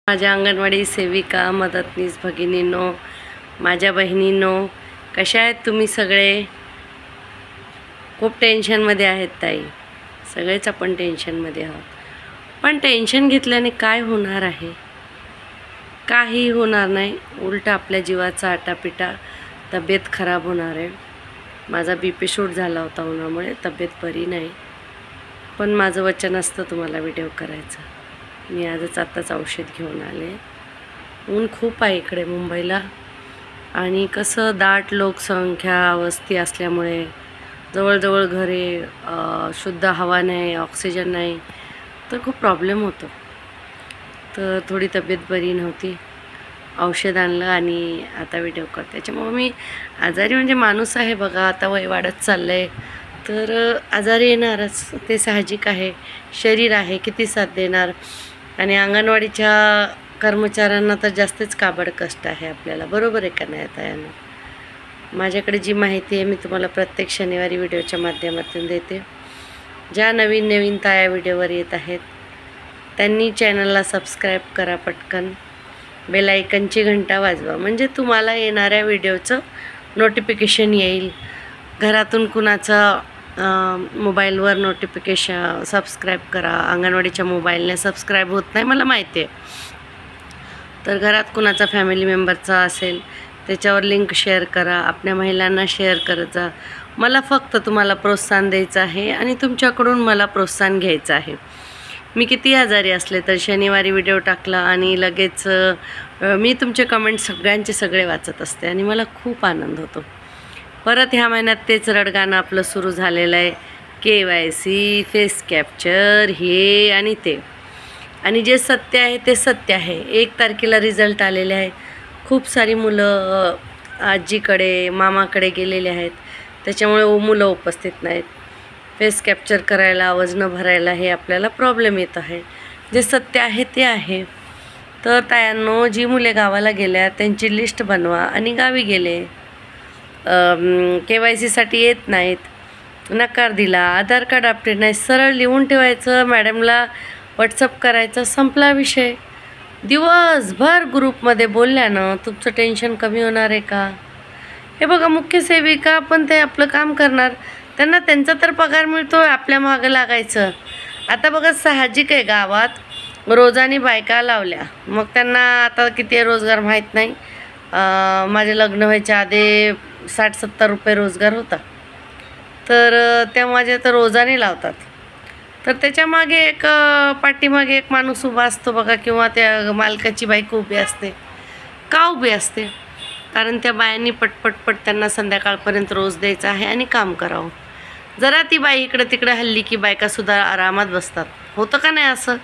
माझ्या अंगणवाडी सेविका मदतनीस भगिनींनो, माझ्या बहिणींनो, कशा आहेत तुम्ही सगळे? खूप टेन्शनमध्ये आहेत ताई, सगळेच आपण टेन्शनमध्ये आहोत. पण टेन्शन घेतल्याने काय होणार आहे? काही होणार नाही, उलट आपल्या जीवाचा आटापिटा, तब्येत खराब होणार आहे. माझा BP शूट झाला होता उन्हामुळे, तब्येत बरी नाही. पण माझं वचन असतं तुम्हाला व्हिडिओ करायचं. मी आत्ताच औषध घेऊन आले. ऊन खूप आहे इकडे मुंबईला आणि कसं दाट लोकसंख्या वस्ती असल्यामुळे जवळजवळ घरे, शुद्ध हवा नाही, ऑक्सिजन नाही, तर खूप प्रॉब्लेम होतो. तर थोडी तब्येत बरी नव्हती, औषध आणलं आणि आता व्हिडिओ करते. त्याच्यामुळे मी आजारी म्हणजे माणूस आहे बघा, आता वय वाढत चाललं आहे तर आजारी येणारच, ते साहजिक आहे. शरीर आहे, किती साथ देणार. आणि अंगणवाडीच्या कर्मचाऱ्यांना तर जास्तच काबड कष्ट आहे आपल्याला, बरोबर आहे का नाही? आता यांना माझ्याकडे जी माहिती आहे मी तुम्हाला प्रत्येक शनिवारी व्हिडिओच्या माध्यमातून देते. ज्या नवीन ताया व्हिडिओवर येत आहेत त्यांनी चॅनलला सबस्क्राईब करा, पटकन बेल आयकनची घंटा वाजवा, म्हणजे तुम्हाला येणाऱ्या व्हिडिओचं नोटिफिकेशन येईल. घरातून कुणाचं मोबाईलवर नोटिफिकेशन सबस्क्राईब करा, अंगणवाडीच्या मोबाईलने सबस्क्राईब होत नाही मला माहिती आहे. तर घरात कुणाचा फॅमिली मेंबरचा असेल त्याच्यावर लिंक शेअर करा, आपल्या महिलांना शेअर करत जा. मला फक्त तुम्हाला प्रोत्साहन द्यायचं आहे आणि तुमच्याकडून मला प्रोत्साहन घ्यायचं आहे. मी किती आजारी असले तर शनिवारी व्हिडिओ टाकला आणि लगेच मी तुमचे कमेंट सगळे वाचत असते आणि मला खूप आनंद होतो. परत ह्या महिन्यात तेच रडगाणं आपलं सुरू झालेलं आहे, KYC, फेस कॅप्चर, हे आणि ते. आणि जे सत्य आहे ते सत्य आहे. 1 तारखेला रिझल्ट आलेले आहे. खूप सारी मुलं आजीकडे मामाकडे गेलेले आहेत, त्याच्यामुळे मुलं उपस्थित नाहीत. फेस कॅप्चर करायला, वजनं भरायला हे आपल्याला प्रॉब्लेम येत आहे. जे सत्य आहे ते आहे. तर तायांनो, जी मुले गावाला गेल्या त्यांची लिस्ट बनवा आणि गावी गेले, KYCसाठी येत नाहीत, नकार दिला, आधार कार्ड अपडेट नाही, सरळ लिहून ठेवायचं, मॅडमला व्हॉट्सअप करायचं, संपला विषय. दिवसभर ग्रुपमध्ये बोलल्यानं तुमचं टेन्शन कमी होणार आहे का? हे बघा, मुख्य सेविका पण ते आपलं काम करणार, त्यांना त्यांचा तर पगार मिळतो, आपल्या मागं लागायचं. आता बघा, साहजिक आहे, गावात रोजानी बायका लावल्या, मग त्यांना आता किती रोजगार माहीत नाही. माझे लग्न व्हायच्या आधी 60-70 रुपये रोजगार होता, तर त्या माझ्या तर रोजाने लावतात. तर त्याच्यामागे एक पाठीमागे एक माणूस उभा असतो बघा, किंवा त्या मालकाची बायको उभी असते. का उभी असते? कारण त्या बायांनी पटपट त्यांना संध्याकाळपर्यंत रोज द्यायचा आहे आणि काम करावं. जरा ती बाई इकडं तिकडे हल्ली की बायकासुद्धा आरामात बसतात. होतं का नाही असं?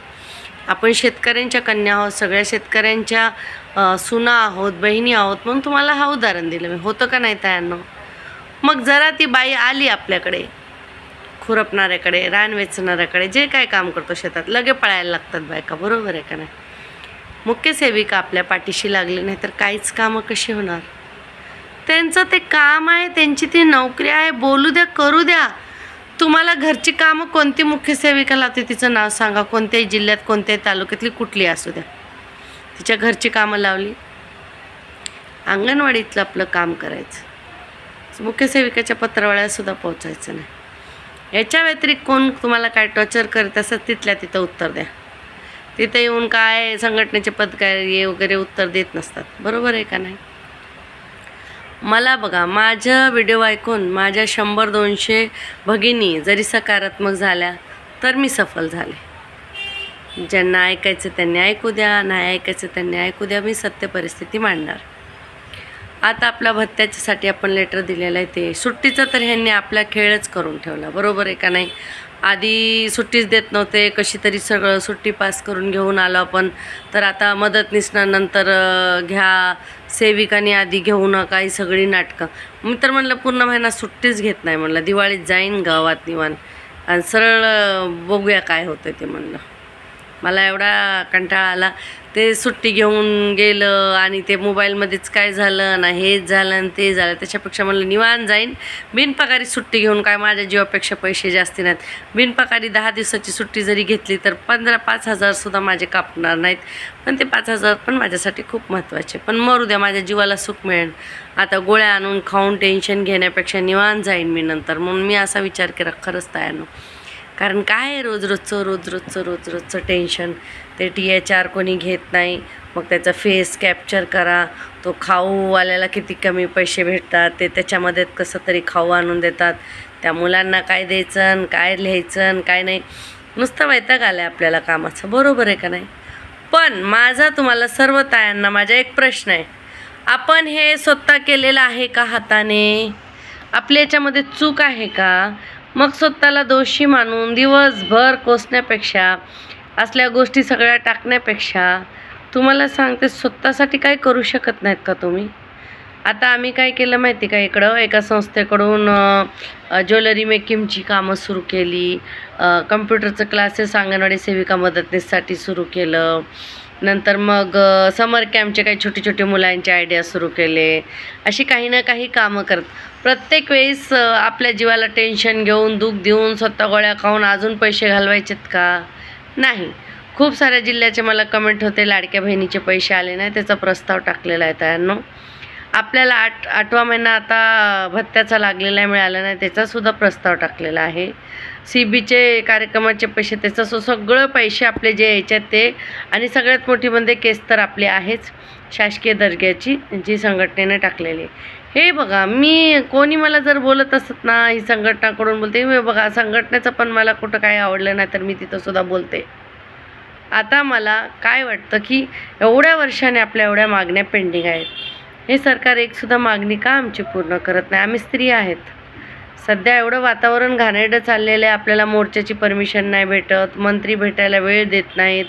आपण शेतकऱ्यांच्या कन्या आहोत, सगळ्या शेतकऱ्यांच्या सुना आहोत, बहिणी आहोत, म्हणून तुम्हाला हा उदाहरण दिलं मी. होतं का नाही तायांनो? मग जरा ती बाई आली आपल्याकडे, खुरपणाऱ्याकडे, रान वेचणाऱ्याकडे, जे काय काम करतो शेतात, लगे पळायला लागतात बायका, बरोबर आहे का नाही? मुख्य सेविका आपल्या पाठीशी लागली नाही तर काहीच कामं कशी होणार? त्यांचं ते काम आहे, त्यांची ती नोकरी आहे, बोलू द्या, करू द्या. तुम्हाला घरची कामं कोणती मुख्य सेविका लावते तिचं नाव सांगा, कोणत्याही जिल्ह्यात, कोणत्याही तालुक्यातली, कुठली असू द्या, तिच्या घरची कामं लावली. अंगणवाडीतलं आपलं काम करायचं, मुख्य सेविकाच्या पत्रावळ्यासुद्धा पोहोचायचं नाही. याच्या व्यतिरिक्त कोण तुम्हाला काय टॉर्चर करत असं तिथल्या तिथं उत्तर द्या. तिथे येऊन काय संघटनेचे पदकारी वगैरे उत्तर देत नसतात, बरोबर आहे का नाही? मला बघा, माझं व्हिडिओ ऐकून माझ्या 100-200 भगिनी जरी सकारात्मक झाल्या तर मी सफल झाले. ज्यांना ऐकायचं त्यांनी ऐकू द्या, नाही ऐकायचं त्यांनी ऐकू द्या, मी सत्य परिस्थिती मांडणार. आता आपल्या भत्त्याच्यासाठी आपण लेटर दिलेलं आहे, ते सुट्टीचं तर ह्यांनी आपला खेळच करून ठेवला, बरोबर आहे का नाही? आधी सुट्टीच देत नव्हते, कशी तरी सगळं सुट्टी पास करून घेऊन आलो आपण. तर आता मदतनीसनं नंतर घ्या, सेविकांनी आधी घेऊ नका, ही सगळी नाटकं. मी तर म्हणलं पूर्ण महिना सुट्टीच घेत नाही, म्हणलं दिवाळीत जाईन गावात निवान आणि सरळ बघूया काय होतं ते म्हणलं. मला एवढा कंटाळा आला. ते सुट्टी घेऊन गेलं आणि ते मोबाईलमध्येच काय झालं ना, हेच झालं आणि ते झालं. त्याच्यापेक्षा म्हणलं निवांत जाईन. बिनपगारी सुट्टी घेऊन काय माझ्या जीवापेक्षा पैसे जास्ती नाहीत. बिनपगारी 10 दिवसाची सुट्टी जरी घेतली तर 5,000 माझे कापणार नाहीत. पण ते 5,000 पण माझ्यासाठी खूप महत्त्वाचे. पण मरू द्या, माझ्या जीवाला सुख मिळेल. आता गोळ्या आणून खाऊन टेन्शन घेण्यापेक्षा निवांत जाईन मी नंतर. म्हणून मी असा विचार केला खरंच तयार. कारण काय रोजरोजचं टेन्शन. ते THR कोणी घेत नाही. मग त्याचा फेस कॅप्चर करा. तो खाऊवाल्याला किती कमी पैसे भेटतात, ते त्याच्यामध्ये कसं तरी खाऊ आणून देतात. त्या मुलांना काय द्यायचं आणि काय लिहायचं आणि काय नाही, नुसतं वैताग आलं आहे आपल्याला कामाचं. बरोबर आहे का नाही? पण माझा तुम्हाला सर्व तायांना माझा एक प्रश्न आहे. आपण हे स्वतः केलेलं आहे का हाताने? आपल्या याच्यामध्ये चूक आहे का? मग स्वतःला दोषी मानून दिवसभर कोसण्यापेक्षा, असल्या गोष्टी सगळ्या टाकण्यापेक्षा, तुम्हाला सांगते स्वतःसाठी काय करू शकत नाहीत का तुम्ही? आता आम्ही काय केलं माहिती का, इकडं एका संस्थेकडून ज्वेलरी मेकिंगची कामं सुरू केली. कम्प्युटरचं क्लासेस अंगणवाडी सेविका मदतनीससाठी सुरू केलं. नंतर मग समर कॅम्पचे काही छोटे छोटे मुलांचे आयडिया सुरू केले. अशी काही ना काही कामं करत प्रत्येक वेळेस आपल्या जीवाला टेन्शन घेऊन, दुःख देऊन, स्वतः गोळ्या खाऊन अजून पैसे घालवायचेत का? नाही. खूप साऱ्या जिल्ह्याचे मला कमेंट होते, लाडक्या बहिणीचे पैसे आले नाही. त्याचा प्रस्ताव टाकलेला आहे त्यांनो. आपल्याला 8वा महिना आता भत्त्याचा लागलेला आहे, मिळाला नाही, त्याचासुद्धा प्रस्ताव टाकलेला आहे. CBचे कार्यक्रमाचे पैसे, त्याचं सगळं पैसे आपले जे यायच्यात ते. आणि सगळ्यात मोठी म्हणजे केस तर आपली आहेच शासकीय दर्जाची, जी संघटनेने टाकलेली. हे बघा, मी कोणी मला जर बोलत असत ना, ही संघटनाकडून बोलते मी, बघा संघटनेचं पण मला कुठं काय आवडलं नाही तर मी तिथंसुद्धा बोलते. आता मला काय वाटतं की एवढ्या वर्षाने आपल्या एवढ्या मागण्या पेंडिंग आहेत. हे सरकार एकसुद्धा मागणी का आमची पूर्ण करत नाही? आम्ही स्त्री आहेत. सध्या एवढं वातावरण घाणेरडं चाललेलं आहे. आपल्याला मोर्चाची परमिशन नाही भेटत, मंत्री भेटायला वेळ देत नाहीत.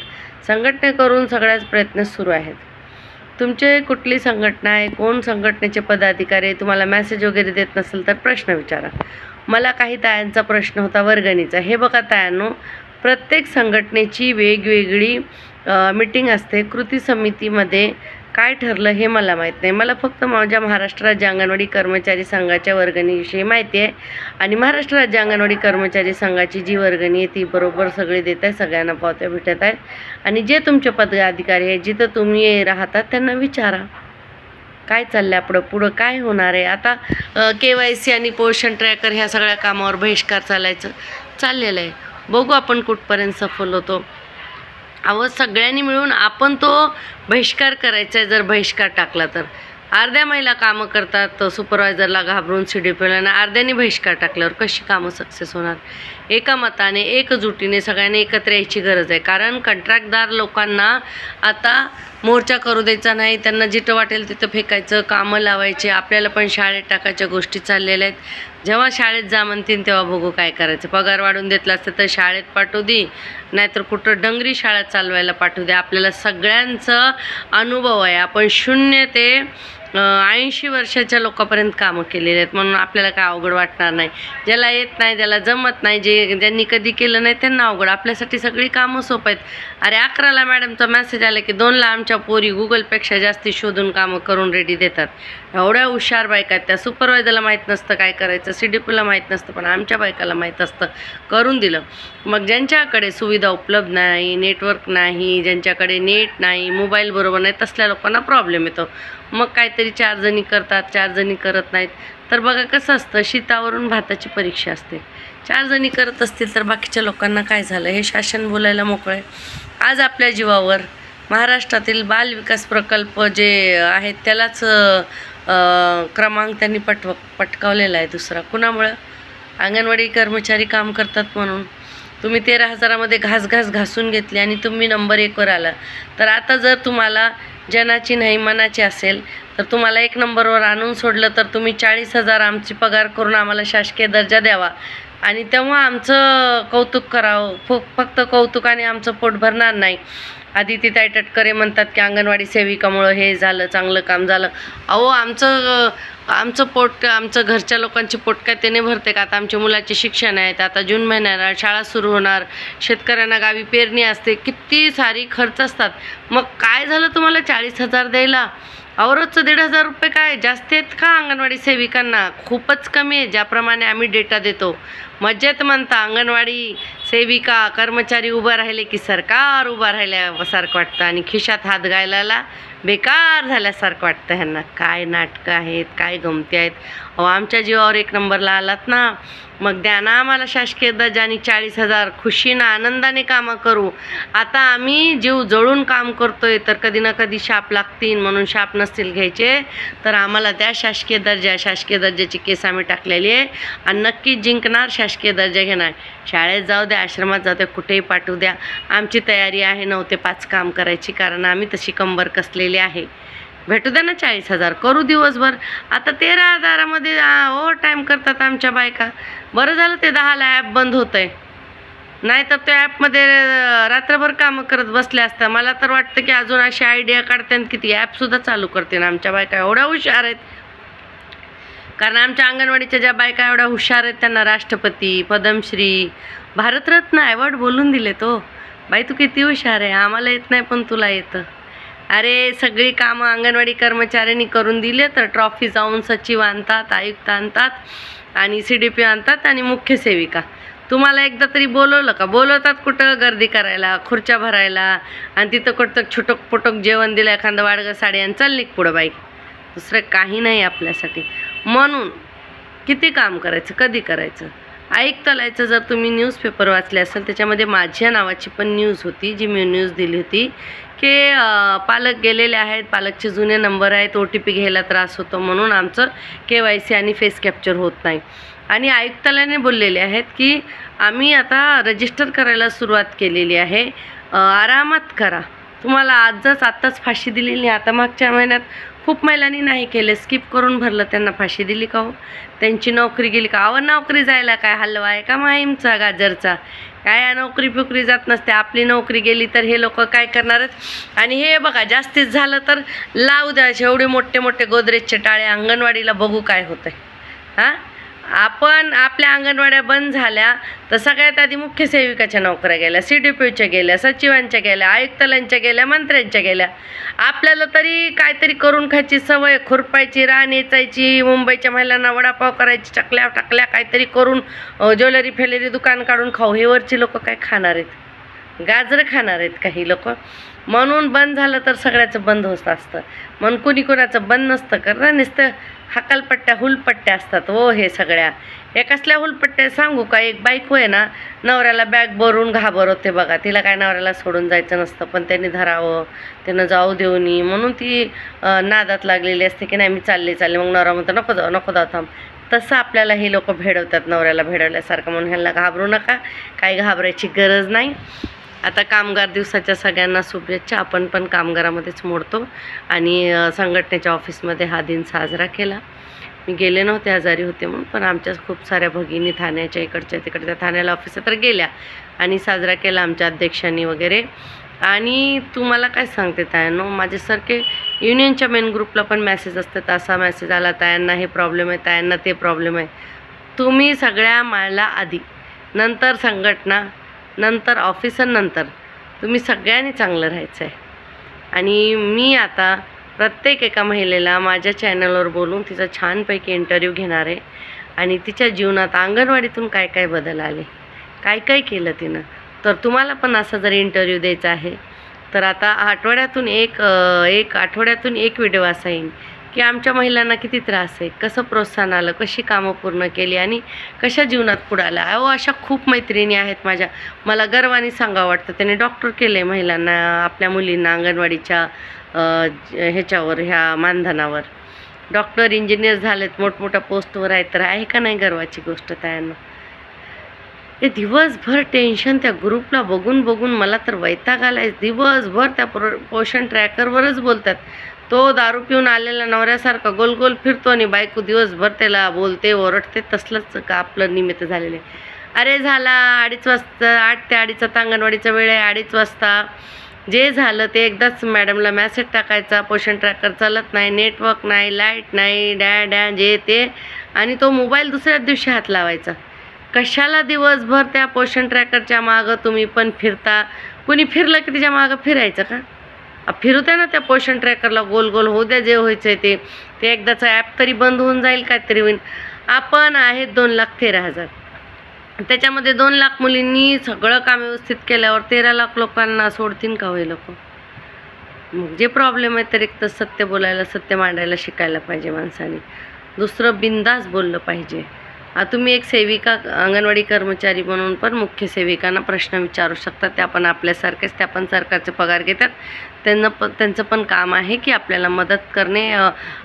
संघटनेकडून सगळ्याच प्रयत्न सुरू आहेत. तुमचे कुठली संघटना आहे, कोण संघटनेचे पदाधिकारी तुम्हाला मेसेज वगैरे देत नसेल तर प्रश्न विचारा. मला काही तायांचा प्रश्न होता वर्गणीचा. हे बघा तायांनो, प्रत्येक संघटनेची वेगवेगळी मीटिंग असते. कृती समितीमध्ये काय ठरलं हे मला माहीत नाही. मला फक्त माझ्या महाराष्ट्र राज्य अंगणवाडी कर्मचारी संघाच्या वर्गणीविषयी माहिती आहे. आणि महाराष्ट्र राज्य अंगणवाडी कर्मचारी संघाची जी वर्गणी आहे ती बरोबर सगळे देत आहे, सगळ्यांना पावत्या भेटत आहेत. आणि जे तुमचे पदाधिकारी आहेत, जिथं तुम्ही राहतात, त्यांना विचारा काय चाललं आहे, पुढं काय होणार आहे. आता KYC आणि पोषण ट्रॅकर ह्या सगळ्या कामावर बहिष्कार चाललेलं आहे. बघू आपण कुठपर्यंत सफल होतो. सगळ्यांनी मिळून आपण तो बहिष्कार करायचा आहे. जर बहिष्कार टाकला तर अर्ध्या महिला कामं करतात सुपरवायझरला घाबरून, CDPOला, आणि अर्ध्याने बहिष्कार टाकल्यावर कशी कामं सक्सेस होणार? एका मताने, एकजुटीने सगळ्यांनी एकत्र यायची गरज आहे. कारण कंत्राटदार लोकांना आता मोर्चा करू द्यायचा नाही. त्यांना जिथं वाटेल तिथं फेकायचं, कामं लावायचे. आपल्याला पण शाळेत टाकायच्या गोष्टी चाललेल्या आहेत. जेव्हा शाळेत जा म्हणतील तेव्हा बघू काय करायचं. पगार वाढून देतला असतं तर शाळेत पाठवू दे, नाहीतर कुठं डंगरी शाळा चालवायला पाठवू दे. आपल्याला सगळ्यांचा अनुभव आहे. आपण 0 ते 80 वर्षाच्या लोकांपर्यंत कामं केलेली आहेत. म्हणून आपल्याला काय अवघड वाटणार नाही. ज्याला येत नाही, ज्याला जमत नाही, ज्यांनी कधी केलं नाही त्यांना अवघड. आपल्यासाठी सगळी कामं सोपं आहेत. अरे 11ला मॅडमचा मेसेज आला की 2ला आमच्या पोरी गुगलपेक्षा जास्ती शोधून कामं करून रेडी देतात. एवढ्या हुशार बायका आहेत. त्या सुपरवायझरला माहीत नसतं काय करायचं, CDPOला माहीत नसतं, पण आमच्या बायकाला माहीत असतं, करून दिलं. मग ज्यांच्याकडे सुविधा उपलब्ध नाही, नेटवर्क नाही, ज्यांच्याकडे नेट नाही, मोबाईल बरोबर नाही, तसल्या लोकांना प्रॉब्लेम येतो. मग काहीतरी 4 जणी करतात, 4 जणी करत नाहीत. तर बघा कसं असतं, शीतावरून भाताची परीक्षा असते. 4 जणी करत असतील तर बाकीच्या लोकांना काय झालं हे शासन बोलायला मोकळे. आज आपल्या जीवावर महाराष्ट्रातील बाल विकास प्रकल्प जे आहेत त्यालाच क्रमांक त्यांनी पटकावलेला आहे दुसरा. कुणामुळं? अंगणवाडी कर्मचारी काम करतात म्हणून. तुम्ही 13,000मध्ये घासून घेतली आणि तुम्ही नंबर 1वर आला. तर आता जर तुम्हाला जनाची नाही मनाची असेल तर तुम्हाला 1 नंबरवर आणून सोडलं तर तुम्ही 40,000 आमची पगार करून आम्हाला शासकीय दर्जा द्यावा आणि तेव्हा आमचं कौतुक करावं. फक्त कौतुकाने आमचं पोट भरणार नाही. आदितीताई टटकरे म्हणतात की अंगणवाडी सेविकामुळं हे झालं, चांगलं काम झालं. अहो आमचं पोट, आमचं घरच्या लोकांचे पोट काय त्याने भरते का? आता आमच्या मुलाचे शिक्षण आहेत, आता जून महिन्याला शाळा सुरू होणार, शेतकऱ्यांना गावी पेरणी असते, किती सारी खर्च असतात. मग काय झालं तुम्हाला 40,000 द्यायला? रोजचं 1,500 रुपये काय जास्त आहेत का अंगणवाडी सेविकांना? खूपच कमी आहे. ज्याप्रमाणे आम्ही डेटा देतो, मजेत म्हणता अंगणवाडी सेविका कर्मचारी उभं राहिले की सरकार उभं राहिल्यासारखं वाटतं आणि खिशात हात घालायला बेकार झाल्यासारखं वाटतं. ह्यांना काय नाटकं आहेत, काय गमती आहेत. आमच्या जीवावर 1 नंबरला आलात ना, मग द्या ना आम्हाला शासकीय दर्जाने 40,000, खुशीनं आनंदाने कामं करू. आता आम्ही जीव जळून काम करतोय, तर कधी ना कधी शाप लागतील, म्हणून शाप नसतील घ्यायचे तर आम्हाला द्या शासकीय दर्जा. शासकीय दर्जाची केस आम्ही टाकलेली आहे आणि नक्कीच जिंकणार, शासकीय दर्जा घेणार. शाळेत जाऊ द्या, आश्रमात जाऊ द्या, कुठेही पाठवू द्या, आमची तयारी आहे 9 ते 5 काम करायची, कारण आम्ही तशी कंबर कसलेली आहे. भेटू द्या ना 40,000, करू दिवसभर. आता 13,000मध्ये ओव्हर टाईम करतात आमच्या बायका. बरं झालं ते 10ला ॲप बंद होतं आहे, नाही तर त्या ॲपमध्ये रात्रभर कामं करत बसल्या असत्या. मला तर वाटतं की अजून अशी आयडिया काढते की ती ॲपसुद्धा चालू करते ना. आमच्या बायका एवढ्या हुशार आहेत, कारण आमच्या अंगणवाडीच्या ज्या बायका एवढ्या हुशार आहेत त्यांना राष्ट्रपती, पद्मश्री, भारतरत्न अवॉर्ड बोलून दिले. तो बाई तू किती हुशार आहे, आम्हाला येत नाही पण तुला येतं. अरे सगळी कामं अंगणवाडी कर्मचाऱ्यांनी करून दिले तर ट्रॉफी जाऊन सचिव आणतात, आयुक्त आणतात आणि CDP आणतात आणि मुख्य सेविका. तुम्हाला एकदा तरी बोलवलं का? बोलवतात कुठं? गर्दी करायला, खुर्च्या भरायला आणि तिथं कुठं छोटक पोटक जेवण दिलं, एखादं वाडगं साडी आणि चल निघ पुढं बाई. दुसरं काही नाही आपल्यासाठी. म्हणून किती काम करायचं, कधी करायचं? आयुक्तालयाचं जर तुम्ही न्यूजपेपर वाचले असेल, त्याच्यामध्ये माझ्या नावाची पण न्यूज होती, जी मी न्यूज दिली होती की पालक गेलेले आहेत, पालकचे जुने नंबर आहेत, OTP घ्यायला त्रास होतो म्हणून आमचं KYC आणि फेस कॅप्चर होत नाही. आणि आयुक्तालयाने बोललेले आहेत की आम्ही आता रजिस्टर करायला सुरुवात केलेली आहे, आरामात करा. तुम्हाला आत्ताच फाशी दिलेली. आता मागच्या महिन्यात खूप महिलांनी नाही केले, स्किप करून भरलं, त्यांना फाशी दिली का हो? त्यांची नोकरी गेली का? नोकरी जायला काय हलवा आहे का माहीमचा गाजरचा? काय नोकरी फिकरी जात नसते. आपली नोकरी गेली तर हे लोक काय करणार आहेत? आणि हे बघा जास्तीत झालं तर लावू द्यायचे एवढे मोठे मोठे गोदरेजचे टाळे अंगणवाडीला, बघू काय होतं आहे. आपण आपल्या अंगणवाड्या बंद झाल्या तर सगळ्यात आधी मुख्य सेविकाच्या नोकऱ्या गेल्या, CDPच्या गेल्या, सचिवांच्या गेल्या, आयुक्तालयांच्या गेल्या, मंत्र्यांच्या गेल्या. आपल्याला तरी काहीतरी करून खायची सवय, खुरपायची, रान वेचायची, मुंबईच्या महिलांना वडापाव करायची, चकल्या टाकल्या काहीतरी करून, ज्वेलरी फेलेरी दुकान काढून खाऊ. हे वरची लोक काय खाणार आहेत? गाजरं खाणार आहेत काही लोक. म्हणून बंद झालं तर सगळ्याचं बंद होत असतं. म्हणून कुणी कुणाचं बंद नसतं करतं, नुसतं हकालपट्ट्या हुलपट्ट्या असतात. हे सगळ्या या कसल्या हुलपट्ट्या सांगू का? एक बायको आहे ना, नवऱ्याला बॅग भरून घाबरवते बघा. तिला काय नवऱ्याला सोडून जायचं नसतं, पण त्यांनी धरावं, त्यानं जाऊ देऊ नये म्हणून ती नादात लागलेली असते की नाही मी चालले. मग नवरा म्हणतो नको जाऊ थांब. तसं आपल्याला हे लोक भेडवतात, नवऱ्याला भेडवल्यासारखं. म्हणून ह्यांना घाबरू नका, काही घाबरायची गरज नाही. आता कामगार दिवसाच्या सगळ्यांना शुभेच्छा. आपण पण कामगारामध्येच मोडतो आणि संघटनेच्या ऑफिसमध्ये हा दिन साजरा केला. मी गेले नव्हते, आजारी होते म्हणून, पण आमच्या खूप साऱ्या भगिनी ठाण्याच्या इकडच्या तिकडच्या ठाण्याला ऑफिसात तर गेल्या आणि साजरा केला आमच्या अध्यक्षांनी वगैरे. आणि तुम्हाला काय सांगते तायांनो, माझ्यासारखे युनियनच्या मेन ग्रुपला पण मेसेज असतात, असा मेसेज आला तायांना हे प्रॉब्लेम आहे, तायांना ते प्रॉब्लेम आहे. तुम्ही सगळ्या माळला आधी, नंतर संघटना, नंतर ऑफिसर, नंतर तुम्ही सगळ्यांनी चांगलं राहायचं आहे. आणि मी आता प्रत्येक एका महिलेला माझ्या चॅनलवर बोलून तिचा छानपैकी इंटरव्ह्यू घेणार आहे आणि तिच्या जीवनात अंगणवाडीतून काय काय बदल आले, काय काय केलं तिनं. तर तुम्हाला पण असा जर इंटरव्ह्यू द्यायचा आहे तर आता आठवड्यातून एक व्हिडिओ असा येईल की आमच्या महिलांना किती त्रास आहे, कसं प्रोत्साहन आलं, कशी कामं पूर्ण केली आणि कशा जीवनात पुढं आलं. अशा खूप मैत्रिणी आहेत माझ्या, मला गर्वाने सांगावं वाटतं. त्याने डॉक्टर केले महिलांना, आपल्या मुलींना अंगणवाडीच्या ह्याच्यावर, ह्या मानधनावर डॉक्टर, इंजिनियर झालेत, मोठमोठ्या पोस्टवर आहेत. तर आहे का नाही गर्वाची गोष्ट त्यांना? हे दिवसभर टेन्शन त्या ग्रुपला बघून मला तर वैताग आलाय. दिवसभर त्या पोषण ट्रॅकरवरच बोलतात. तो दारू पिऊन आलेला नवऱ्यासारखा गोल गोल फिरतो आणि बायको दिवसभर त्याला बोलते, ओरडते. तसलंच का आपलं निमित्त झालेलं आहे. अरे झाला 2:30 वाजता, 8 ते 2:30 अंगणवाडीचा वेळ आहे, 2:30 वाजता जे झालं ते एकदाच मॅडमला मेसेज टाकायचा, पोषण ट्रॅकर चालत नाही, नेटवर्क नाही, लाईट नाही, डॅ जे ते, आणि तो मोबाईल दुसऱ्याच दिवशी हात लावायचा. कशाला दिवसभर त्या पोषण ट्रॅकरच्या मागं तुम्ही पण फिरता? कुणी फिरलं की तिच्या मागं फिरायचं का? फिरू द्या ना त्या पोषण ट्रॅकरला, गोल गोल होऊ द्या, जे व्हायचं आहे ते एकदाचं ॲप तरी बंद होऊन जाईल, काहीतरी होईल. आपण आहेत 2,13,000, त्याच्यामध्ये 2,00,000 मुलींनी सगळं काम व्यवस्थित केल्यावर 13,00,000 लोकांना सोडतील का होईल लोक? मग जे प्रॉब्लेम आहे तर एक तर सत्य बोलायला, सत्य मांडायला शिकायला पाहिजे माणसाने. दुसरं बिंदास बोललं पाहिजे. तुम्ही एक सेविका, अंगणवाडी कर्मचारी म्हणून पण मुख्य सेविकांना प्रश्न विचारू शकता. त्या पण आपल्यासारखेच, त्या पण सरकारचे पगार घेतात. त्यांचं पण काम आहे की आपल्याला मदत करणे,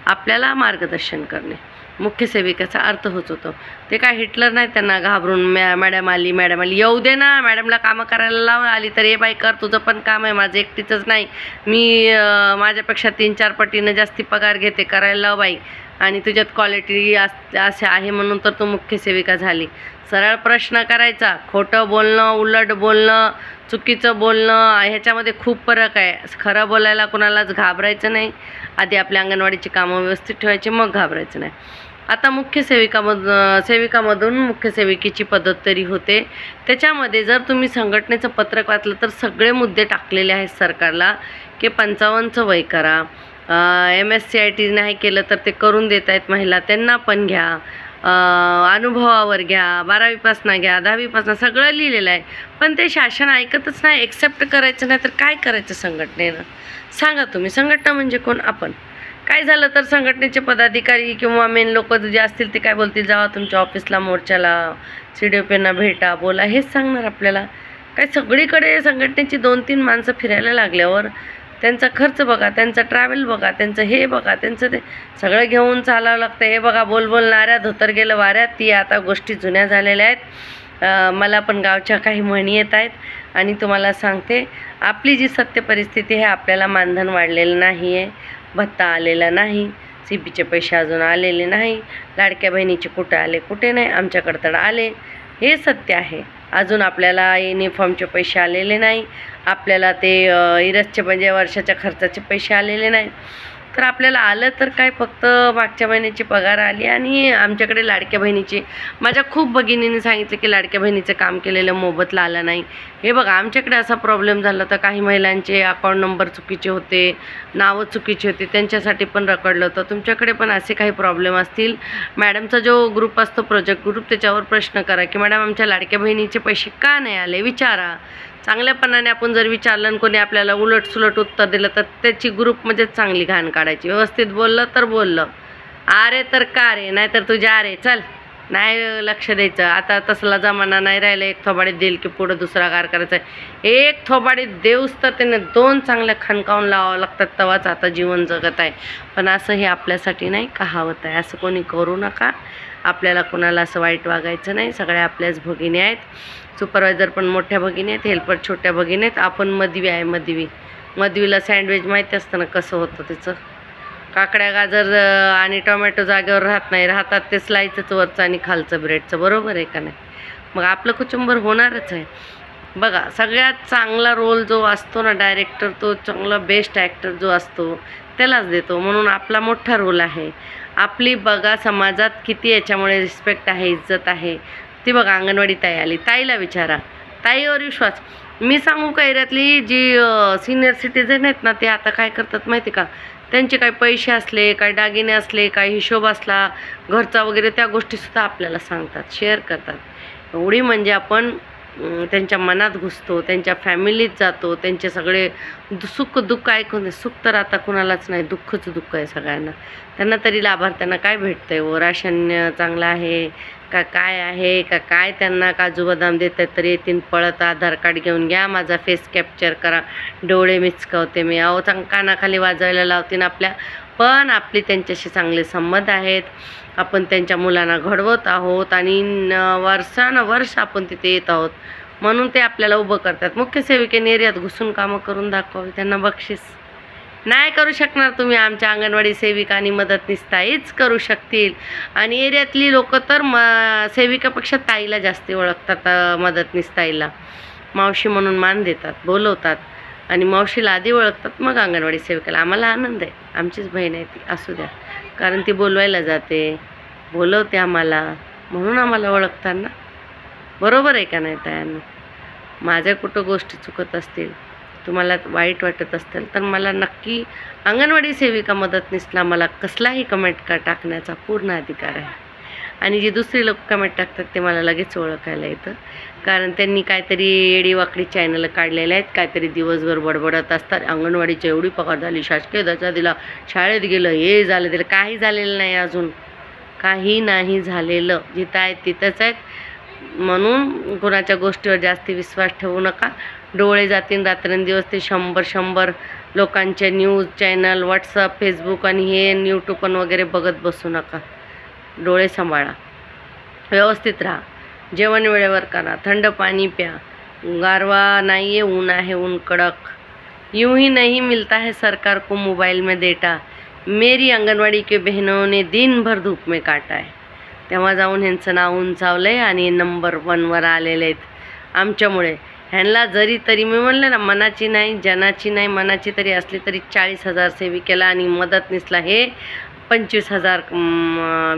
आपल्याला मार्गदर्शन करणे. मुख्य सेविकेचा अर्थ होत होतो. ते काय हिटलर नाही त्यांना घाबरून मॅडम आली येऊ दे ना, मॅडमला कामं करायला लाव, आली तर ये बाई कर, तुझं पण काम आहे, माझं एकटीचंच नाही, मी माझ्यापेक्षा 3-4 पटीनं जास्ती पगार घेते, करायला लाव बाई, आणि तुझ्यात क्वालिटी असे आहे म्हणून तर तू मुख्य सेविका झाली. सरळ प्रश्न करायचा. खोटं बोलणं, उलट बोलणं, चुकीचं बोलणं, ह्याच्यामध्ये खूप फरक आहे. खरं बोलायला कोणालाच घाबरायचं नाही. आधी आपल्या अंगणवाडीची कामं व्यवस्थित ठेवायची, मग घाबरायचं नाही. आता मुख्य सेविकामधून मुख्य सेविकेची पदोन्नती होते. त्याच्यामध्ये जर तुम्ही संघटनेचं पत्रक वाचलं तर सगळे मुद्दे टाकलेले आहेत सरकारला की 55चं वय करा, MSCIT नाही केलं तर ते करून देत आहेत महिला, त्यांना पण घ्या, अनुभवावर घ्या, 12वीपासून घ्या, 10वीपासून, सगळं लिहिलेलं आहे. पण ते शासन ऐकतच नाही, एक्सेप्ट करायचं नाही. तर काय करायचं संघटनेनं? सांगा तुम्ही. संघटना म्हणजे कोण? आपण. काय झालं तर संघटनेचे पदाधिकारी किंवा मेन लोक जे असतील ते काय बोलतील? जावा तुमच्या ऑफिसला, मोर्चाला, CDPना भेटा, बोला, हेच सांगणार आपल्याला. काय सगळीकडे संघटनेची 2-3 माणसं फिरायला लागल्यावर त्यांचा खर्च बघा, त्यांचा ट्रॅव्हल बघा, त्यांचं हे बघा, त्यांचं ते सगळं घेऊन चालावं लागतं. हे बघा, बोलणाऱ्या धोतर गेलं वाऱ्यात, ती आता गोष्टी जुन्या झालेल्या आहेत. मला पण गावच्या काही म्हणी येत आहेत आणि तुम्हाला सांगते, आपली जी सत्य परिस्थिती आहे, आपल्याला मानधन वाढलेलं नाही आहे, भत्ता आलेला नाही, CPचे पैसे अजून आलेले नाही, लाडक्या बहिणीचे कुठे आले कुठे नाही, आमच्याकडं तर आले, हे सत्य आहे. अजून आपल्याला युनिफॉर्मचे पैसे आलेले नाही, आपल्याला ते इरसचे म्हणजे वर्षाच्या खर्चाचे पैसे आलेले नाही. तर आपल्याला आलं तर काय, फक्त मागच्या महिन्याची पगार आली आणि आमच्याकडे लाडक्या बहिणीची, माझ्या खूप भगिनींनी सांगितलं की लाडक्या बहिणीचं काम केलेलं मोबदला आला नाही. हे बघा, आमच्याकडे असा प्रॉब्लेम झाला तर काही महिलांचे अकाउंट नंबर चुकीचे होते, नावं चुकीची होती, त्यांच्यासाठी पण रखडलं होतं. तुमच्याकडे पण असे काही प्रॉब्लेम असतील, मॅडमचा जो ग्रुप असतो, प्रोजेक्ट ग्रुप, त्याच्यावर प्रश्न करा की मॅडम आमच्या लाडक्या बहिणीचे पैसे का नाही आले, विचारा. चांगल्यापणाने आपण जर विचारलं आणि कोणी आपल्याला उलटसुलट उत्तर दिलं तर त्याची ग्रुपमध्येच चांगली घाण काढायची. व्यवस्थित बोललं तर बोललं, अरे तर का रे, नाही तर तुझ्या अरे चल, नाही लक्ष द्यायचं. आता तसला जमाना नाही राहिला. एक थोबाडीत देईल की पुढं दुसरा कार करायचा आहे. एक थोबाडीत देऊस तर त्याने 2 चांगल्या खणकावून लावावं लागतात, तेव्हाच आता जीवन जगत आहे. पण असं हे आपल्यासाठी नाही, कहावत आहे. असं कोणी करू नका. आपल्याला कोणाला असं वाईट वागायचं नाही. सगळ्या आपल्याच भगिनी आहेत. सुपरवायझर पण मोठ्या भगिनी आहेत, हेल्पर छोट्या भगिनी आहेत. आपण मदवी आहे. मदवीला सँडविच माहिती असतं ना कसं होतं त्याचं. काकड्या, गाजर आणि टोमॅटो जागेवर राहत नाही, राहतात ते स्लाईसच वरचं आणि खालचं ब्रेडचं. बरोबर आहे का नाही? मग आपलं कुचंबर होणारच आहे. बघा, सगळ्यात चांगला रोल जो असतो ना डायरेक्टर, तो चांगला बेस्ट ॲक्टर जो असतो त्यालाच देतो. म्हणून आपला मोठा रोल आहे. आपली बघा समाजात किती याच्यामुळे रिस्पेक्ट आहे, इज्जत आहे. ती बघा, अंगणवाडी ताई आली, ताईला विचारा, ताईवर विश्वास. मी सांगू का, एरियातली जी सिनियर सिटीजन आहेत ना, ते आता काय करतात माहिती का, त्यांचे काही पैसे असले, काही दागिने असले, काही हिशोब असला घरचा वगैरे, त्या गोष्टीसुद्धा आपल्याला सांगतात, शेअर करतात. एवढी म्हणजे आपण त्यांच्या मनात घुसतो, त्यांच्या फॅमिलीत जातो, त्यांचे सगळे सुख दुःख ऐकून. सुख तर आता कुणालाच नाही, दुःखच दुःख आहे सगळ्यांना. त्यांना तरी लाभार्थ्यांना काय भेटतं आहे? व राशन चांगलं आहे का, काय आहे का, काय त्यांना काजू बदाम देत आहेत तर येतील पळत, आधार कार्ड घेऊन घ्या, माझा फेस कॅप्चर करा, डोळे मिचकावते मी, अहो कानाखाली वाजवायला लावतील आपल्या. पण आपली त्यांच्याशी चांगले संबंध आहेत. आपण त्यांच्या मुलांना घडवत आहोत आणि वर्षानुवर्ष आपण तिथे येत आहोत, म्हणून ते आपल्याला उभं करतात. मुख्य सेविकेने एरियात घुसून कामं करून दाखवावी, त्यांना बक्षीस नाही करू शकणार तुम्ही. आमच्या अंगणवाडी सेविका आणि मदतनीस ताईच करू शकतील. आणि एरियातली लोक तर सेविकापेक्षा ताईला जास्त ओळखतात, मदतनीस ताईला मावशी म्हणून मान देतात, बोलवतात. आणि मावशीला आधी ओळखतात मग अंगणवाडी सेविकाला. आम्हाला आनंद आहे, आमचीच बहीण आहे ती, असू द्या. कारण ती बोलवायला जाते, बोलवते आम्हाला, म्हणून आम्हाला ओळखताना. बरोबर आहे का नाही तायांनो? माझ्या कुठं गोष्टी चुकत असतील, तुम्हाला वाईट वाटत असेल तर मला नक्की अंगणवाडी सेविका मदतनीसला मला कसलाही कमेंट टाकण्याचा पूर्ण अधिकार आहे. आणि जे दुसरे लोक कमेंट टाकतात ते मला लगेच ओळखायला येतं, कारण त्यांनी काहीतरी येडीवाकडी चॅनल काढलेले आहेत, काहीतरी दिवसभर बडबडत असतात. अंगणवाडीची एवढी पगार झाली, शासकीय दर्जा दिला, शाळेत गेलं, हे झालं दिलं. काही झालेलं नाही, अजून काही नाही झालेलं. जिथं आहेत तिथंच आहेत. म्हणून कोणाच्या गोष्टीवर जास्ती विश्वास ठेवू नका. डोळे जातील रात्रंदिवस ते 100 लोकांचे न्यूज चॅनल, व्हॉट्सअप, फेसबुक आणि हे यूट्यूब पण वगैरे बघत बसू नका. डोळे सांभाळा, व्यवस्थित राहा, जेवण वेळेवर करा, थंड पाणी प्या. गारवा नहीं है, ऊन है, ऊन कड़क. यूं ही नहीं मिलता है सरकार को मोबाइल में डेटा. मेरी आंगनवाड़ी के बहनों ने दिन भर धूप में काटा है. तेव्हा जाऊन ह्यांचं नाव उंचावलं आहे आणि नंबर 1वर आलेले आहेत आमच्यामुळे. ह्यांना जरी तरी मी म्हणलं ना, मनाची नाही जनाची नाही, मनाची तरी असली तरी 40,000 सेविकेला आणि मदतनीसला हे 25,000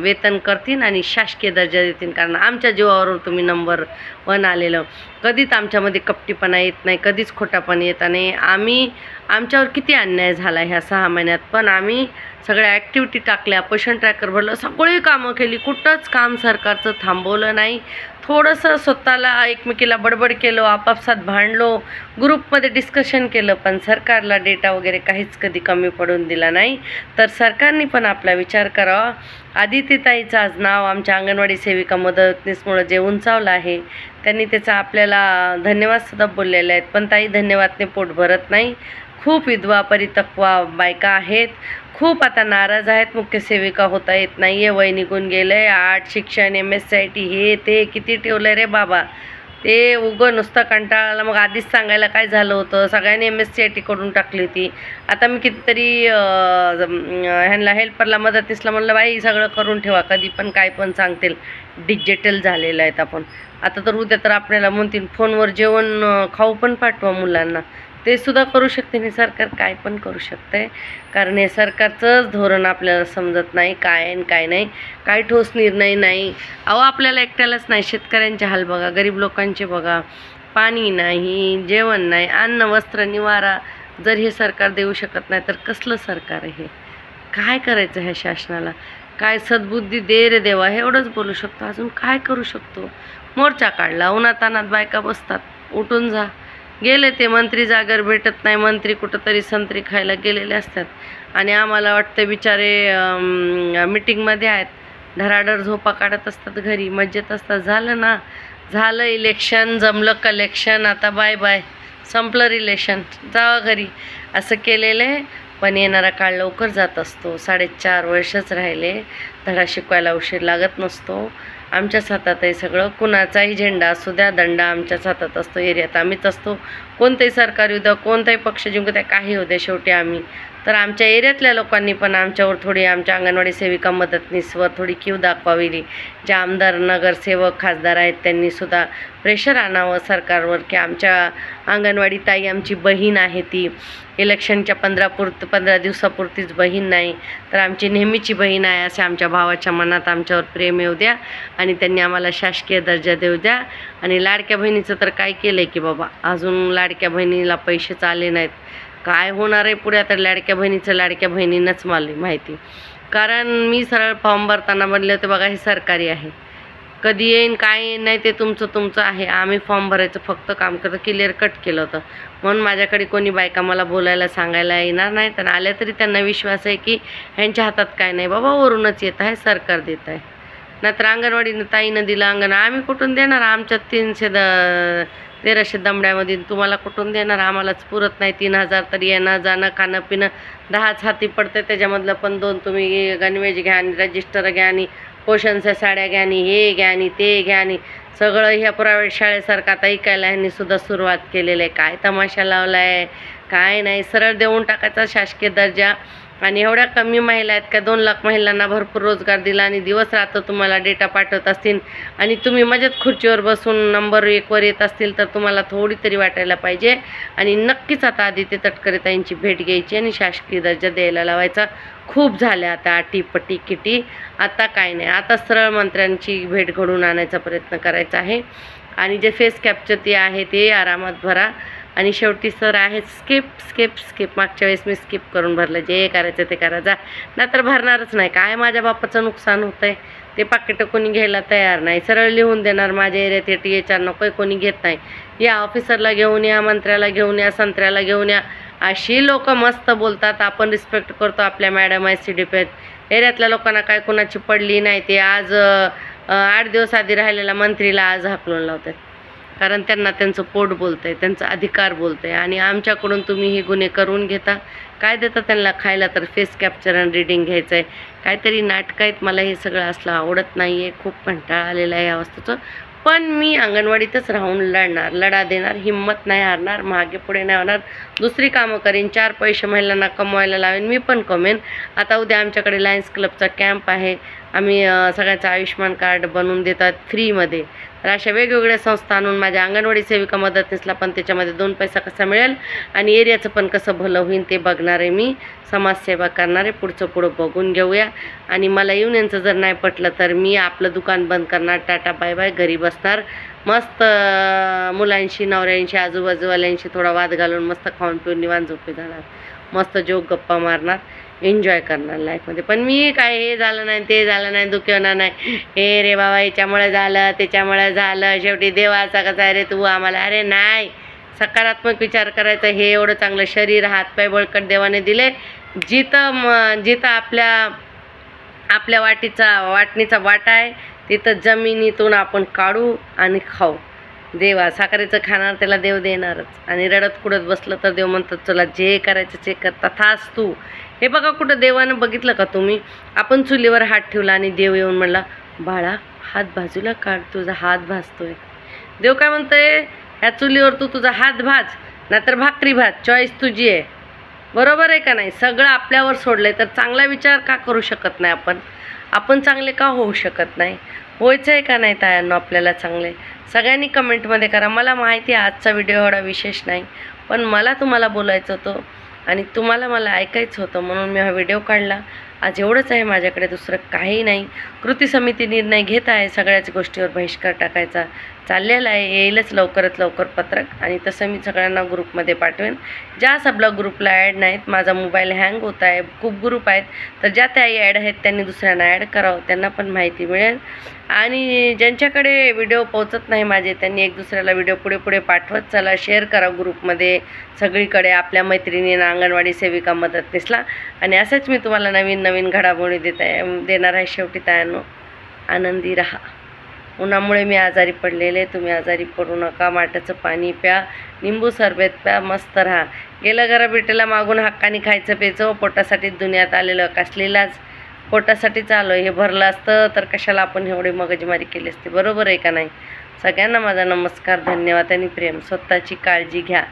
वेतन करतील आणि शासकीय दर्जा देतील. कारण आमच्या जीवावर तुम्ही नंबर 1 आलेलं. कधीच आमच्यामध्ये कपटीपणा येत नाही, कधीच खोटापणा येत नाही. आमच्यावर किती अन्याय झाला ह्या 6 महिन्यात, पण आम्ही सगळ्या ॲक्टिव्हिटी टाकल्या, पोषण ट्रॅकर भरलं, सगळी कामं केली, कुठंच काम सरकारचं थांबवलं नाही. थोडंसं स्वतःला एकमेकीला बडबड केलं, आपापसात भांडलो, ग्रुपमध्ये डिस्कशन केलं, पण सरकारला डेटा वगैरे काहीच कधी कमी पडून दिला नाही. तर सरकारने पण आपला विचार करावा. आदितीताईचं आज नाव आमच्या अंगणवाडी सेविका मदतनीसमुळं जे उंचावलं आहे, त्यांनी त्याचा आपल्याला धन्यवादसुद्धा बोललेले आहेत. पण ताई धन्यवादने पोट भरत नाही. खूप विधवा परितक्वा बायका आहेत, खूप आता नाराज आहेत, मुख्य सेविका होता येत नाही आहे, वय निघून गेलं आहे, आर्ट शिक्षण MSCIT हे ते किती ठेवलं रे बाबा. ते उगं नुसतं कंटाळाला. मग आधीच सांगायला काय झालं होतं, सगळ्यांनी MSCIT करून टाकली होती. आता मी कितीतरी ह्यांना हेल्परला मदतीसला म्हणलं, बाई सगळं करून ठेवा, कधी पण काय पण सांगतील. डिजिटल झालेलं आहेत आपण. आता तर उद्या तर आपल्याला म्हणतील फोनवर जेवण खाऊ पण पाठवा मुलांना, ते सुद्धा करू शकते. हे सरकार काय पण करू शकते, कारण हे सरकारचंच धोरण आपल्याला समजत नाही, काय आणि काय नाही, काय ठोस निर्णय नाही. अहो आपल्याला एकट्यालाच नाही, शेतकऱ्यांचे हाल बघा, गरीब लोकांचे बघा. पाणी नाही, जेवण नाही, अन्न वस्त्र निवारा जर हे सरकार देऊ शकत नाही तर कसलं सरकार आहे हे? काय करायचं ह्या शासनाला? काय सद्बुद्धी दे रे देवा, हे एवढंच बोलू शकतो. अजून काय करू शकतो? मोर्चा काढला, उन्हातानात बायका बसतात, उठून जा. गेले ते मंत्री जागर भेटत नाही, मंत्री कुठंतरी संत्री खायला गेलेले असतात आणि आम्हाला वाटतं बिचारे मीटिंगमध्ये आहेत, धडाधड झोपा काढत असतात, घरी मज्जेत असतात. झालं ना, झालं इलेक्शन, जमलं कलेक्शन, आता बाय बाय, संपलं रिलेशन, जावा घरी, असं केलेलं आहे. पण येणारा काळ लवकर जात असतो. 4.5 वर्षच राहिले, धडा शिकवायला उशीर लागत नसतो. आमच्याच हातात आहे सगळं. कुणाचाही झेंडा असू द्या, दंडा आमच्याच हातात असतो. एरियात आम्हीच असतो. कोणतेही सरकार येऊ द्या, कोणताही पक्ष जिंकू द्या, काही होऊ द्या, शेवटी आम्ही. तर आमच्या एरियातल्या लोकांनी पण आमच्यावर थोडी, आमच्या अंगणवाडी सेविका मदतनीसवर थोडी कीव दाखवावी. जे आमदार, नगरसेवक, खासदार आहेत त्यांनीसुद्धा प्रेशर आणावं सरकारवर की आमच्या अंगणवाडी ताई आमची बहीण आहे, ती इलेक्शनच्या 15 दिवसापुरतीच बहीण नाही तर आमची नेहमीची बहीण आहे, असे आमच्या भावाच्या मनात आमच्यावर प्रेम येऊ द्या आणि त्यांनी आम्हाला शासकीय दर्जा देऊ द्या. आणि लाडक्या बहिणीचं तर काय केलं आहे की बाबा, अजून लाडक्या बहिणीला पैसेच आले नाहीत. काय होणार आहे पुढे आता लाडक्या बहिणीचं, लाडक्या बहिणींनाच माहिती. कारण मी सरळ फॉर्म भरताना म्हणले होते, बघा हे सरकारी आहे, कधी येईन काय येईन नाही ते तुमचं आहे. आम्ही फॉर्म भरायचं फक्त काम करतो. क्लिअर कट केलं होतं. म्हणून माझ्याकडे कोणी बायका मला बोलायला सांगायला येणार नाही. तर आल्या तरी त्यांना विश्वास आहे की ह्यांच्या हातात काय नाही बाबा, वरूनच येत आहे, सरकार देत आहे. नाहीतर अंगणवाडीनं ताईनं दिलं, आम्ही कुठून देणार? आमच्या 1300 दमड्यामध्ये तुम्हाला कुठून देणार? आम्हालाच पुरत नाही. 3000 तरी येणं जाणं खाणं पिणं 10च हाती पडते. त्याच्यामधलं पण 2 तुम्ही गणवेश घ्या आणि रजिस्टर घ्या आणि पोषणच्या साड्या घ्या आणि हे घ्या आणि ते घ्या आणि सगळं ह्या प्रायव्हेट शाळेसारखं आता ऐकायला ह्यांनी सुद्धा सुरुवात केलेली आहे. काय तमाशा लावला आहे काय नाही. सरळ देऊन टाकायचा शासकीय दर्जा. आणि एवढ्या कमी महिला आहेत का 2 लाख महिलांना भरपूर रोजगार दिला आणि दिवस रात्र तुम्हाला डेटा पाठवत असतील आणि तुम्ही मजेत खुर्चीवर बसून नंबर 1 वर येत असतील तर तुम्हाला थोडी तरी वाटायला पाहिजे. आणि नक्कीच आता आदित्य तटकरे ताईंची भेट घ्यायची आणि शासकीय दर्जा द्यायला लावायचा. खूप झाल्या आता अटीपटी किटी, आता काय नाही, आता सरळ मंत्र्यांची भेट घडवून आणायचा प्रयत्न करायचा आहे. आणि जे फेस कॅप्चर ते आहे ते आरामात भरा. आणि शेवटी सर आहे स्किप स्किप स्किप. मागच्या वेळेस मी स्किप करून भरलं, जे करायचं ते करा जा, नाहीतर भरणारच नाही. काय माझ्या बापाचं नुकसान होतं आहे ते पाकिटं कोणी घ्यायला तयार नाही. सरळ लिहून देणार माझ्या एरियात THR नको आहे, कोणी घेत नाही. या ऑफिसरला घेऊन या, मंत्र्याला घेऊन या, संत्र्याला घेऊन या. अशी लोक मस्त बोलतात. आपण रिस्पेक्ट करतो आपल्या मॅडम ICDP आहेत. एरियातल्या लोकांना काय कोणाची पडली नाही ते आज 8 दिवस आधी राहिलेल्या मंत्रीला आज हाकलून लावतात, कारण त्यांना त्यांचं पोट बोलतं आहे, त्यांचा अधिकार बोलतं आहे. आणि आमच्याकडून तुम्ही हे गुन्हे करून घेता. काय देता त्यांना खायला? तर फेस कॅप्चर आणि रीडिंग घ्यायचं आहे. काहीतरी नाटकं आहेत. मला हे सगळं असलं आवडत नाही आहे. खूप कंटाळा आलेला आहे या वस्तूचं. पण मी अंगणवाडीतच राहून लढणार, लढा देणार, हिंमत नाही हारणार, मागे पुढे नाही होणार. दुसरी कामं करीन, 4 पैसे महिलांना कमवायला लावेन, मी पण कमेन. आता उद्या आमच्याकडे लायन्स क्लबचा कॅम्प आहे. आम्ही सगळ्यांचं आयुष्यमान कार्ड बनवून देतात फ्रीमध्ये. तर अशा वेगवेगळ्या संस्था आणून माझ्या अंगणवाडी सेविका मदतनीसला पण त्याच्यामध्ये 2 पैसा कसा मिळेल आणि एरियाचं पण कसं भलं होईल ते बघणार आहे मी. समाजसेवा करणार आहे. पुढं बघून घेऊया. आणि मला युनियनचं जर नाही पटलं तर मी आपलं दुकान बंद करणार, टाटा बाय बाय, घरी बसणार. मस्त मुलांशी, नवऱ्यांशी, आजूबाजूवाल्यांशी थोडा वाद घालून मस्त खाऊन पिऊन निवांत झोपी जाणार. मस्त जोक गप्पा मारणार, एन्जॉय करणार लाईफमध्ये. पण मी काय हे झालं नाही ते झालं नाही दुःखी होणार नाही. हे रे बाबा याच्यामुळे झालं त्याच्यामुळे झालं, शेवटी देवाचा कसा आहे रे तू आम्हाला. अरे नाही, सकारात्मक विचार करायचा. हे एवढं चांगलं शरीर, हातपाय बळकट देवाने दिले. जिथं आपल्या वाटणीचा वाटा आहे तिथं जमिनीतून आपण काढू आणि खाऊ. देवा साखरेचं खाणार त्याला देव देणारच. आणि रडत कुडत बसलं तर देव म्हणतात चला जे करायचं ते कर, तथाच तू. हे बघा कुठं देवानं बघितलं का तुम्ही? आपण चुलीवर हात ठेवला आणि देव येऊन म्हणला बाळा हात बाजूला काढ, तुझा हात भाजतोय. देव काय म्हणतोय? ह्या चुलीवर तू तुझा हात भाज, नाहीतर भाकरी भाज, चॉईस तुझी आहे. बरोबर आहे का नाही? सगळं आपल्यावर सोडलंय. तर चांगला विचार का करू शकत नाही आपण चांगले का होऊ शकत नाही? व्हायचं आहे का नाही तायांनो आपल्याला चांगले? सगळ्यांनी कमेंटमध्ये करा. मला माहिती आहे आजचा व्हिडिओ एवढा विशेष नाही, पण मला तुम्हाला बोलायचं होतं आणि तुम्हाला मला ऐकायचं होतं म्हणून मी हा व्हिडिओ काढला. आज एवढंच आहे माझ्याकडे, दुसरं काही नाही. कृती समिती निर्णय घेत आहे सगळ्याच गोष्टीवर बहिष्कार टाकायचा चाललेला आहे. येईलच लवकरात लवकर पत्रक. आणि तसं मी सगळ्यांना ग्रुपमध्ये पाठवेन. ज्या सबला ग्रुपला ॲड नाहीत, माझा मोबाईल हँग होत आहे, खूप ग्रुप आहेत, तर ज्या त्याही ॲड आहेत त्यांनी दुसऱ्यांना ॲड करावं, त्यांना पण माहिती मिळेल. आणि ज्यांच्याकडे व्हिडिओ पोहोचत नाही माझे त्यांनी एक दुसऱ्याला व्हिडिओ पुढे पाठवत चला, शेअर करा ग्रुपमध्ये सगळीकडे आपल्या मैत्रिणींना, अंगणवाडी सेविका मदतनीसला. आणि असंच मी तुम्हाला नवीन घडामोडी देणार आहे. शेवटी तायांनो आनंदी राहा. उन्हामुळे मी आजारी पडलेले, तुम्ही आजारी पडू नका. माठाचं पाणी प्या, निंबू सरबत प्या, मस्त राहा. गेलं घरा बिटेला मागून हक्कानी खायचं प्यायचं. पोटासाठी दुनियात आलेलं कसलीलाच पोटासाठीच आलो. हे भरलं असतं तर कशाला आपण एवढी मगजमारी केली असते. बरोबर आहे का नाही? सगळ्यांना माझा नमस्कार, धन्यवाद आणि प्रेम. स्वतःची काळजी घ्या.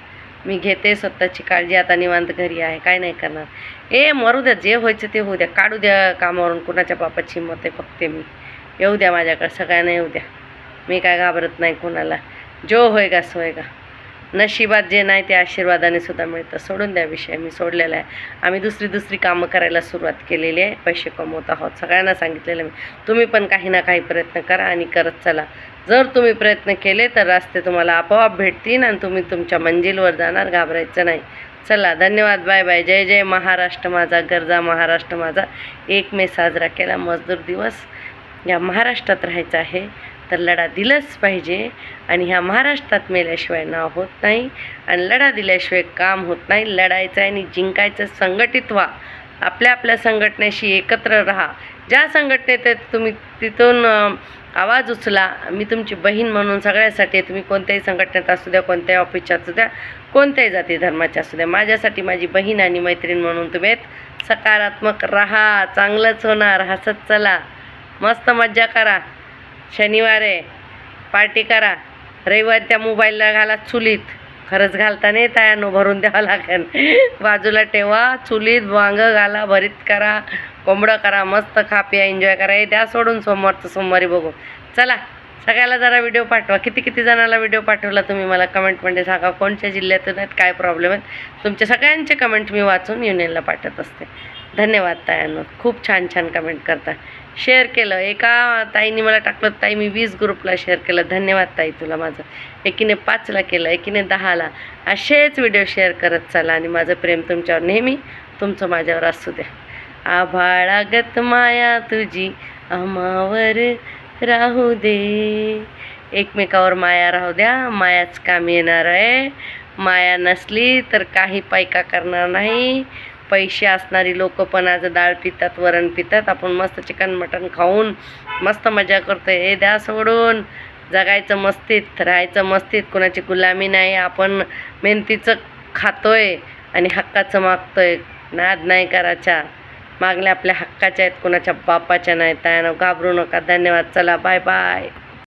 मी घेते स्वतःची काळजी. आता निवांत घरी आहे, काय नाही करणार. मरू द्या, जे व्हायचं ते होऊ द्या. काढू द्या कामावरून, कुणाच्या बापाची हिंमत आहे बघते मी. येऊ द्या माझ्याकडे, सगळ्यांना येऊ द्या. मी काय घाबरत नाही कोणाला. जो होयगा सोयगा. नशिबात जे नाही ते आशीर्वादाने सुद्धा मिळतं. सोडून द्या विषय, मी सोडलेला आहे. आम्ही दुसरी कामं करायला सुरुवात केलेली आहे. पैसे कमवत आहोत, सगळ्यांना सांगितलेलं मी. तुम्ही पण काही ना काही प्रयत्न करा आणि करत चला. जर तुम्ही प्रयत्न केले तर रस्ते तुम्हाला आपोआप भेटतील आणि तुम्ही तुमच्या मंजिलवर जाणार. घाबरायचं नाही. चला, धन्यवाद, बाय बाय. जय जय महाराष्ट्र माझा, गरजा महाराष्ट्र माझा. 1 मे साजरा केला, मजदूर दिवस. या महाराष्ट्रात राहायचं आहे तर लढा दिलाच पाहिजे. आणि ह्या महाराष्ट्रात मेल्याशिवाय नाव होत नाही आणि लढा दिल्याशिवाय काम होत नाही. लढायचं आहे आणि जिंकायचं. संघटित व्हा. आपल्या संघटनेशी एकत्र राहा. ज्या संघटनेत तुम्ही तिथून आवाज उचला. मी तुमची बहीण म्हणून सगळ्यासाठी. तुम्ही कोणत्याही संघटनेत असू द्या, कोणत्याही ऑफिसच्या असू द्या, कोणत्याही जाती धर्माच्या असू द्या, माझ्यासाठी माझी बहीण आणि मैत्रीण म्हणून तुम्ही सकारात्मक राहा. चांगलंच होणार. हसत चला, मस्त मज्जा करा. शनिवार आहे, पार्टी करा. रविवार त्या मोबाईलला घाला चुलीत. खरंच घालता नाही तयानो भरून द्यावं लागेल. बाजूला ठेवा, चुलीत वांग घाला, भरीत करा, कोंबडं करा, मस्त खा पिया एन्जॉय करा. हे द्या सोडून सोमवारचं सोमवारी बघू. चला सगळ्याला जरा व्हिडिओ पाठवा. किती जणांना व्हिडिओ पाठवला तुम्ही मला कमेंटमध्ये सांगा. कोणत्या जिल्ह्यातून आहेत, काय प्रॉब्लेम आहेत. तुमच्या सगळ्यांचे कमेंट मी वाचून युनियनला पाठवत असते. धन्यवाद ताईंनो, खूप छान कमेंट करता. शेअर केलं, एका ताईने मला टाकलं, ताई मी 20 ग्रुपला शेअर केलं. धन्यवाद ताई तुला. माझं एकीने 5ला केलं, एकीने 10ला. असेच व्हिडिओ शेअर करत चला आणि माझं प्रेम तुमच्यावर नेहमी तुमचं माझ्यावर असू द्या. आभाळागत माया तुझी आम्हावर राहू दे. एकमेकावर माया राहू द्या, मायाच काम येणार आहे. माया नसली तर काही पायका करणार नाही. पैसे असणारी लोक पण आज डाळ पितात, वरण पितात. आपण मस्त चिकन मटण खाऊन मस्त मजा करतोय. हे द्या सोडून. जगायचं मस्तीत, राहायचं मस्तीत, कोणाची गुलामी नाही. आपण मेहनतीचं खातोय आणि हक्काचं मागतोय. नाद नाही करायचा. मागल्या आपल्या हक्काच्या आहेत, कोणाच्या बापाच्या नाही. त्यानं घाबरू नका. धन्यवाद. चला बाय बाय.